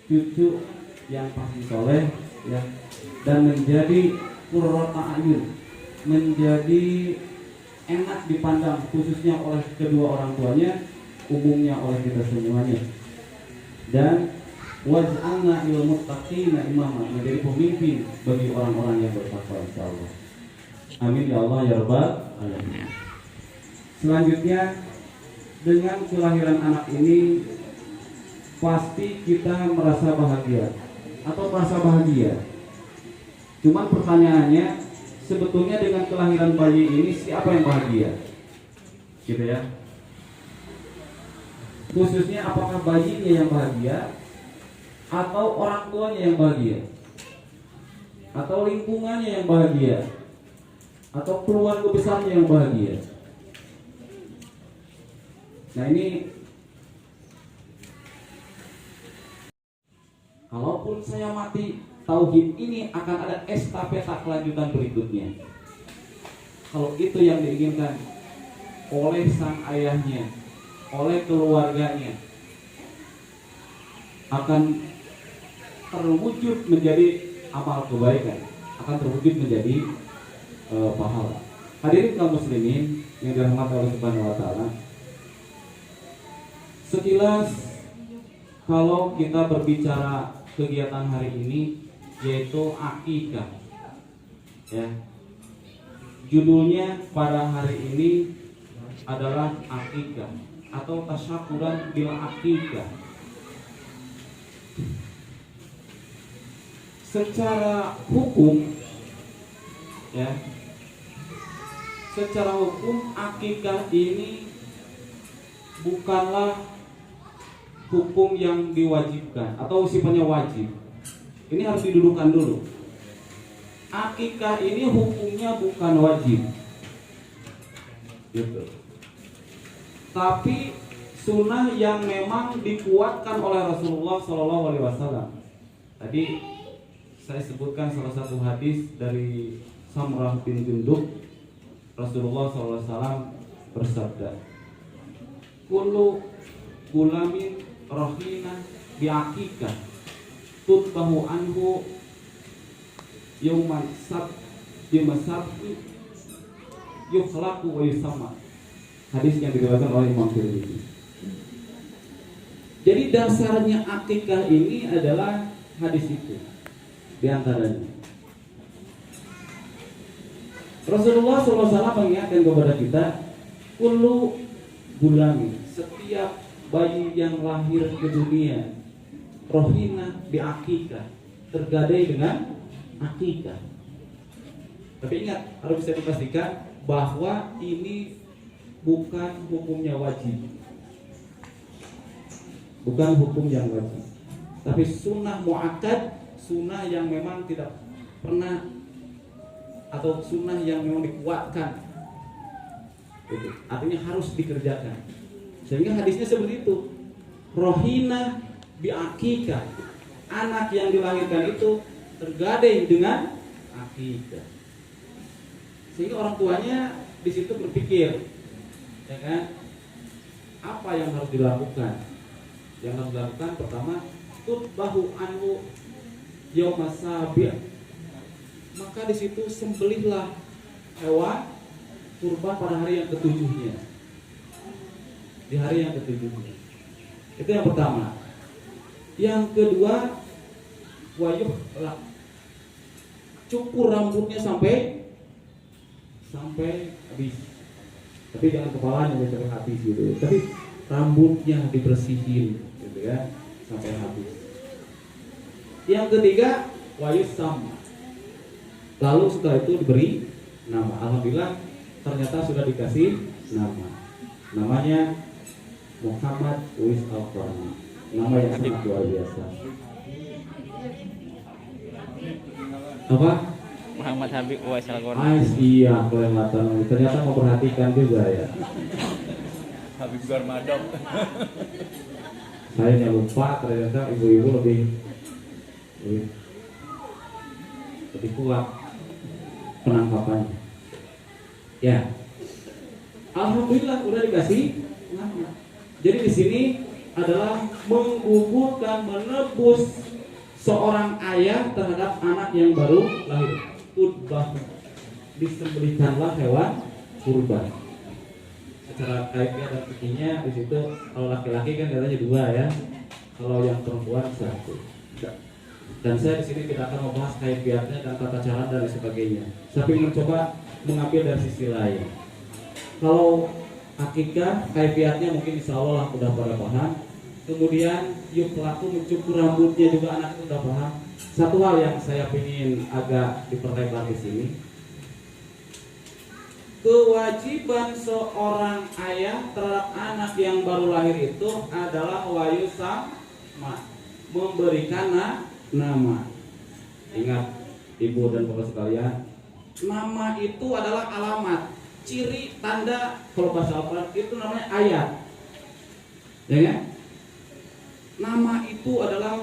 cucu yang pasti soleh, ya, dan menjadi qurrata ayun, menjadi enak dipandang khususnya oleh kedua orang tuanya, umumnya oleh kita semuanya. Dan waj'alna lil muttaqina imama, menjadi pemimpin bagi orang-orang yang bertakwa insyaallah. Amin ya Allah ya rabbal alamin. Selanjutnya, dengan kelahiran anak ini pasti kita merasa bahagia atau merasa bahagia. Cuman pertanyaannya, sebetulnya dengan kelahiran bayi ini siapa yang bahagia? Gitu ya. Khususnya apakah bayinya yang bahagia atau orang tuanya yang bahagia? Atau lingkungannya yang bahagia? Atau keluarga besarnya yang bahagia? Nah ini, kalaupun saya mati, tauhid ini akan ada estafeta kelanjutan berikutnya. Kalau itu yang diinginkan oleh sang ayahnya, oleh keluarganya, akan terwujud menjadi amal kebaikan, akan terwujud menjadi pahala. Hadirin kaum muslimin yang dirahmati Allah Subhanahu wa taala, sekilas kalau kita berbicara kegiatan hari ini, yaitu akikah, ya, judulnya pada hari ini adalah akikah atau tasyakuran bil akikah. Secara hukum, ya, secara hukum akikah ini bukanlah hukum yang diwajibkan atau sifatnya wajib. Ini harus didudukkan dulu. Akikah ini hukumnya bukan wajib, gitu. Tapi sunnah yang memang dikuatkan oleh Rasulullah SAW. Tadi saya sebutkan salah satu hadis dari Samurah bin Jundub. Rasulullah SAW bersabda, kullu gulamin rohina biakikah tutbahu anhu yauman sab bimasabti yukhlaqu wa yusamma. Hadis yang diriwayatkan oleh Imam Tirmidzi. Jadi dasarnya akikah ini adalah hadis itu, di antaranya. Rasulullah SAW mengingatkan kepada kita, kullu gulamin, setiap bayi yang lahir ke dunia, rohina biakikah, tergadai dengan akikah. Tapi ingat, harus bisa dipastikan bahwa ini bukan hukumnya wajib, bukan hukum yang wajib, tapi sunnah muakkad, sunnah yang memang tidak pernah, atau sunnah yang memang dikuatkan, gitu. Artinya harus dikerjakan. Sehingga hadisnya seperti itu, rohina biakikah, anak yang dilahirkan itu tergadai dengan akikah. Sehingga orang tuanya di situ berpikir, ya kan, apa yang harus dilakukan? Yang harus dilakukan pertama, tutbahu anhu yaumas sabi'. Maka di situ sembelihlah hewan kurban pada hari yang ketujuhnya. Di hari yang ketujuhnya. Itu yang pertama. Yang kedua, wayuhlah, cukur rambutnya sampai habis. Tapi jangan kepalanya sampai habis gitu. Tapi rambutnya dibersihin gitu ya, sampai habis. Yang ketiga, wayusam. Lalu setelah itu diberi nama. Alhamdulillah ternyata sudah dikasih nama. Namanya Muhammad Uwais Al-Qarni. Nama yang sangat luar biasa. Apa? Muhammad Habib Uwais Al-Qarni. Iya, kelewatan. Ternyata memperhatikan juga ya. Habib Garmadok. Saya yang lupa, ternyata ibu-ibu lebih kuat penangkapannya. Ya, alhamdulillah udah dikasih nama. Jadi di sini adalah menggugurkan, menebus seorang ayah terhadap anak yang baru lahir. Tudbah, disembelihkanlah hewan kurban. Secara kaifiah dan fikihnya di situ kalau laki-laki kan katanya 2 ya, kalau yang perempuan 1. Dan saya di sini tidak akan membahas kaifiahnya dan tata cara dan sebagainya, tapi mencoba mengambil dari sisi lain. Kalau akikah kaifiahnya mungkin insya Allah sudah pada paham. Kemudian yuk pelaku mencukur rambutnya juga anak itu sudah paham. Satu hal yang saya ingin agak diperlebar di sini, kewajiban seorang ayah terhadap anak yang baru lahir itu adalah wayusama, memberikan nama. Ingat ibu dan bapak sekalian, nama itu adalah alamat, ciri, tanda. Kalau bahasa Al-Quran itu namanya ayat, ya kan? Nama itu adalah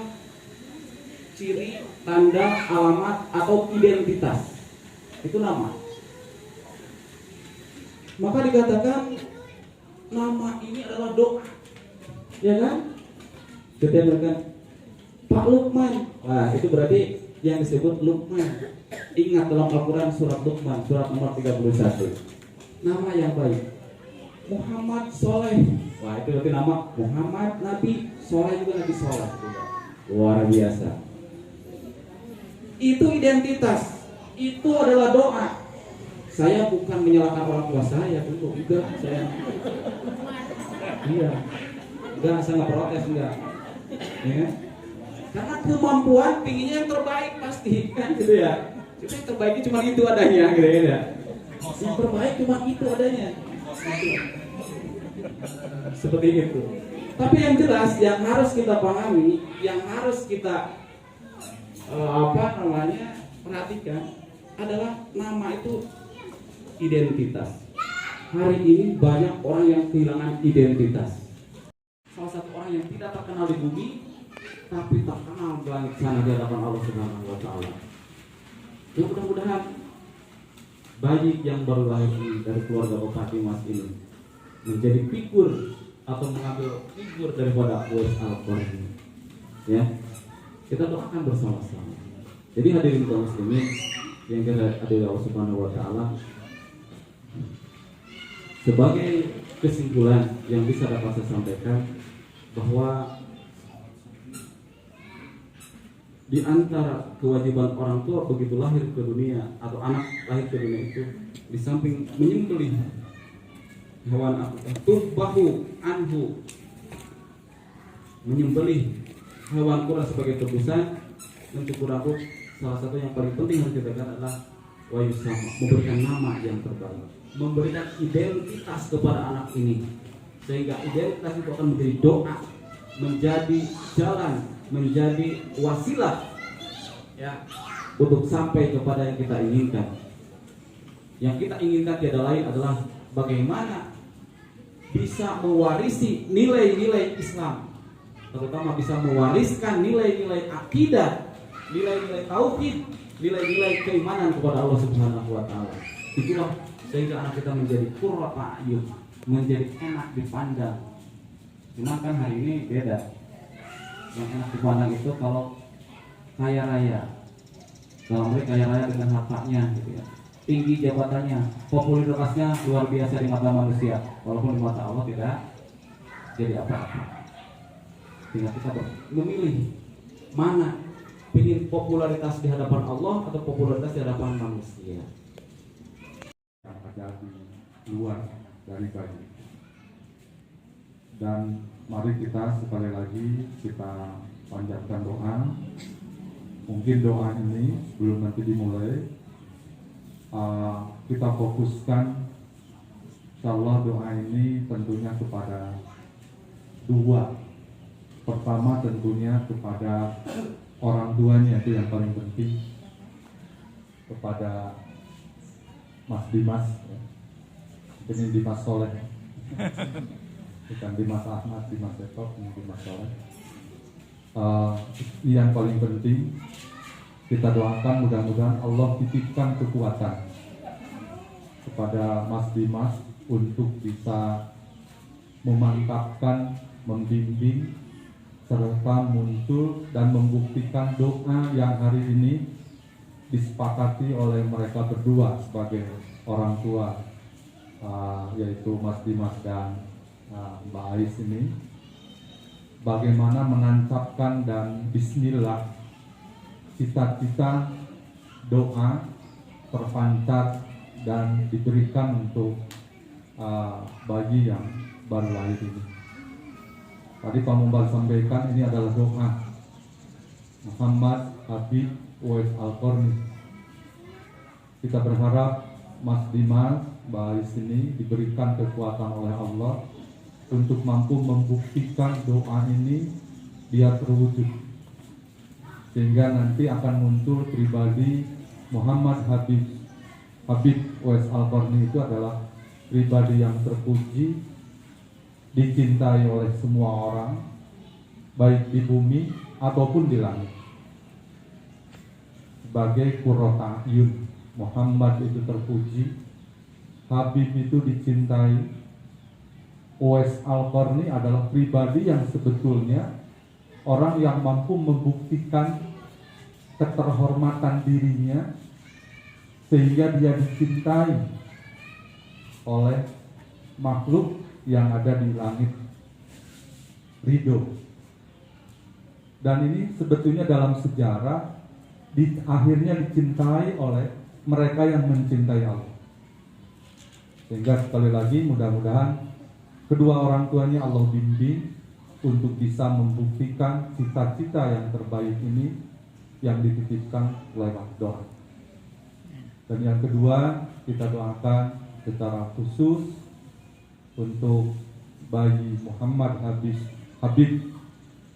ciri, tanda, alamat atau identitas. Itu nama. Maka dikatakan nama ini adalah doa, ya kan? Ketika mereka Pak Luqman, nah itu berarti yang disebut Luqman. Ingat dalam Al-Quran surat Luqman, surat nomor 31. Nama yang baik. Muhammad Soleh, wah itu berarti nama Muhammad Nabi, Soleh juga Nabi Soleh. Luar biasa. Itu identitas, itu adalah doa. Saya bukan menyalahkan orang tua saya dulu, enggak saya. Iya, enggak, saya nggak protes, enggak. Ya, karena kemampuan tingginya yang terbaik pasti kan gitu ya. Cuma yang terbaik cuma itu adanya gitu ya. Yang terbaik cuma itu adanya. Seperti itu. Tapi yang jelas yang harus kita pahami, yang harus kita perhatikan adalah nama itu identitas. Hari ini banyak orang yang kehilangan identitas. Salah satu orang yang tidak terkenal di bumi tapi terkenal di langit sana di hadapan Allah Subhanahu wa taala. Ya mudah-mudahan bayi yang baru lahir ini dari keluarga Bapak Dimas ini menjadi figur atau mengambil figur daripada Uwais Al-Qarni. Ya. Kita doakan bersama-sama. Jadi hadirin kaum muslimin yang dirahmati Allah Subhanahu wa taala, sebagai kesimpulan yang bisa dapat saya sampaikan bahwa di antara kewajiban orang tua begitu lahir ke dunia atau anak lahir ke dunia itu, di samping menyembelih hewan bahu anhu, menyembelih hewan kurban sebagai tebusan untuk rambut, salah satu yang paling penting harus kita katakan adalah wayusama, memberikan nama yang terbaik, memberikan identitas kepada anak ini, sehingga identitas itu akan menjadi doa, menjadi jalan, menjadi wasilah ya untuk sampai kepada yang kita inginkan. Yang kita inginkan tiada lain adalah bagaimana bisa mewarisi nilai-nilai Islam, terutama bisa mewariskan nilai-nilai akidah, nilai-nilai tauhid, nilai-nilai keimanan kepada Allah Subhanahu wa taala. Itulah sehingga anak kita menjadi qurratu a'yun, menjadi enak dipandang. Cuma kan hari ini beda. Yang enak dipandang itu kalau kaya raya, dalam arti kaya raya dengan hartanya gitu ya, tinggi jabatannya, popularitasnya luar biasa di mata manusia, walaupun di mata Allah tidak jadi apa-apa. Tinggal kita memilih mana, ingin popularitas di hadapan Allah atau popularitas di hadapan manusia. Yang ada di luar dari bayi. Dan mari kita sekali lagi kita panjatkan doa. Mungkin doa ini belum nanti dimulai, kita fokuskan insyaallah doa ini tentunya kepada dua. Pertama tentunya kepada orang tuanya, itu yang paling penting, kepada Mas Dimas, ini Dimas Soleh, bukan Dimas Ahmad, Dimas Eko, ini Dimas Soleh. Yang paling penting kita doakan mudah-mudahan Allah titipkan kekuatan kepada Mas Dimas untuk bisa memantapkan, membimbing serta muncul dan membuktikan doa yang hari ini disepakati oleh mereka berdua sebagai orang tua, yaitu Mas Dimas dan Mbak Ais ini, bagaimana menancapkan dan bismillah cita-cita doa terpancar dan diberikan untuk bayi yang baru lahir ini. Tadi Pak Mumbal sampaikan ini adalah doa Muhammad Habib Uwais Al-Qarni. Kita berharap Mas Dimas, Mbak Ais ini diberikan kekuatan oleh Allah untuk mampu membuktikan doa ini biar terwujud, sehingga nanti akan muncul pribadi Muhammad Habib Uwais Al-Qarni itu adalah pribadi yang terpuji, dicintai oleh semua orang, baik di bumi ataupun di langit. Sebagai qurrata a'yun, Muhammad itu terpuji, Habib itu dicintai, Uwais Al-Qarni adalah pribadi yang sebetulnya orang yang mampu membuktikan keterhormatan dirinya sehingga dia dicintai oleh makhluk yang ada di langit ridho. Dan ini sebetulnya dalam sejarah akhirnya dicintai oleh mereka yang mencintai Allah. Sehingga sekali lagi mudah-mudahan kedua orang tuanya Allah bimbing untuk bisa membuktikan cita-cita yang terbaik ini yang dititipkan lewat doa. Dan yang kedua, kita doakan secara khusus untuk bayi Muhammad Habib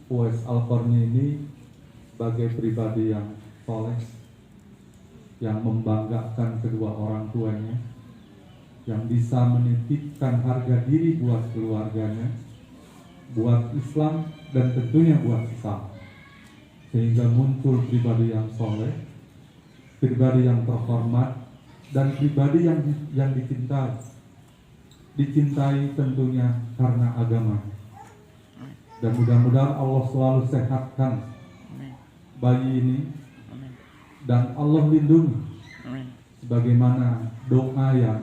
Uwais Al-Qarni ini sebagai pribadi yang soleh, yang membanggakan kedua orang tuanya, yang bisa menitipkan harga diri buat keluarganya, buat Islam, dan tentunya buat Islam, sehingga muncul pribadi yang soleh, pribadi yang terhormat, dan pribadi yang dicintai tentunya karena agama. Dan mudah-mudahan Allah selalu sehatkan bayi ini dan Allah lindungi, sebagaimana doa yang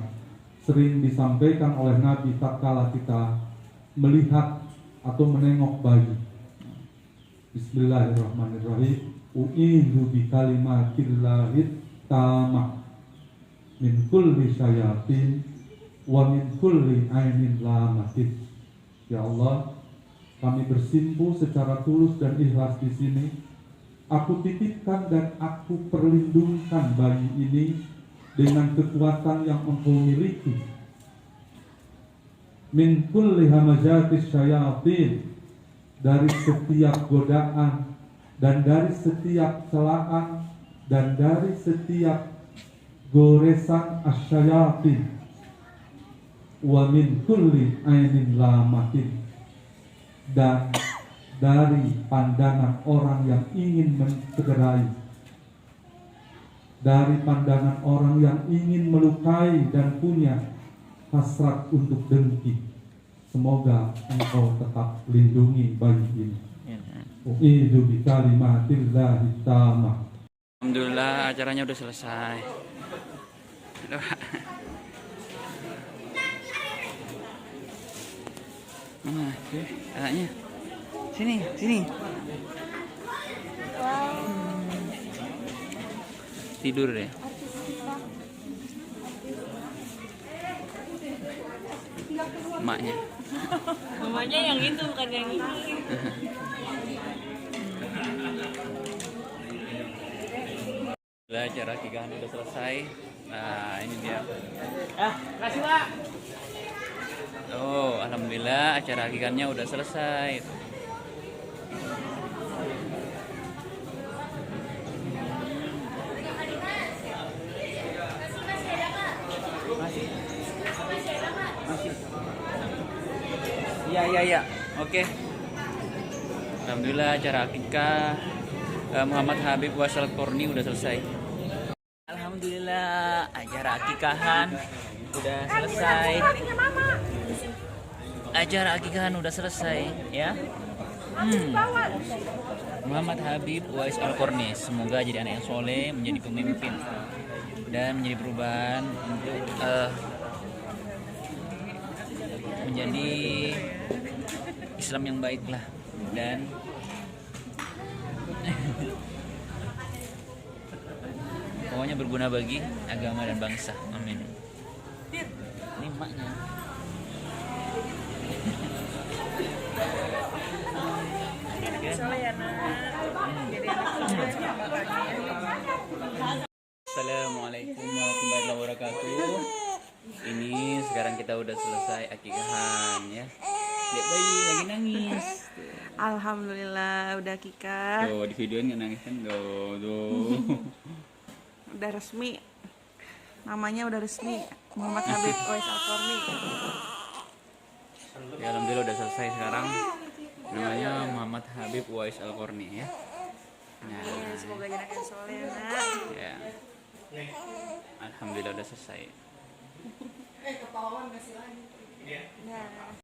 sering disampaikan oleh Nabi tatkala kita melihat atau menengok bayi. Bismillahirrahmanirrahim. U'idzu bikalimatillahit tamah min kulli syayatin wa min kulli ainin lamatin. Ya Allah, kami bersimpuh secara tulus dan ikhlas di sini. Aku titipkan dan aku perlindungkan bayi ini dengan kekuatan yang Engkau miliki. Min kulli hamazatis syayatin, dari setiap godaan dan dari setiap celaan dan dari setiap goresan asyayatin, wa min kulli ainin lamatin, dan dari pandangan orang yang ingin mencederai, dari pandangan orang yang ingin melukai dan punya hasrat untuk dengki. Semoga Engkau tetap lindungi bayi ini. U'idzu bikalimatillahit tamah. Alhamdulillah acaranya udah selesai. Mana anaknya? Sini. Tidur deh. Emaknya. Mamanya yang itu bukan yang ini. Lah acara kikahan udah selesai. Nah, ini dia. Kasih Pak. Oh, alhamdulillah acara akikahnya udah selesai. Masih. Iya. Oke. Alhamdulillah acara akikah Muhammad Habib Uwais Al-Qarni udah selesai. Alhamdulillah acara akikahan udah selesai. acara akikahan udah selesai ya. Muhammad Habib Uwais Al-Qarni, semoga jadi anak yang soleh, menjadi pemimpin dan menjadi perubahan untuk menjadi Islam yang baik lah, dan pokoknya berguna bagi agama dan bangsa. Amin. Ini emaknya. Assalamualaikum warahmatullahi wabarakatuh. Ini sekarang kita udah selesai akikahan ya. Lihat bayi lagi nangis. Alhamdulillah udah Kika. Tuh di videoin nggak nangis kan? Tuh. Udah resmi. Namanya udah resmi. Muhammad Habib Uwais Al-Qarni. Ya, alhamdulillah udah selesai sekarang. Namanya Muhammad Habib Uwais Al-Qarni ya. Nah, Semoga jadi anak yang soleh nak. ya. Alhamdulillah udah selesai. Nah.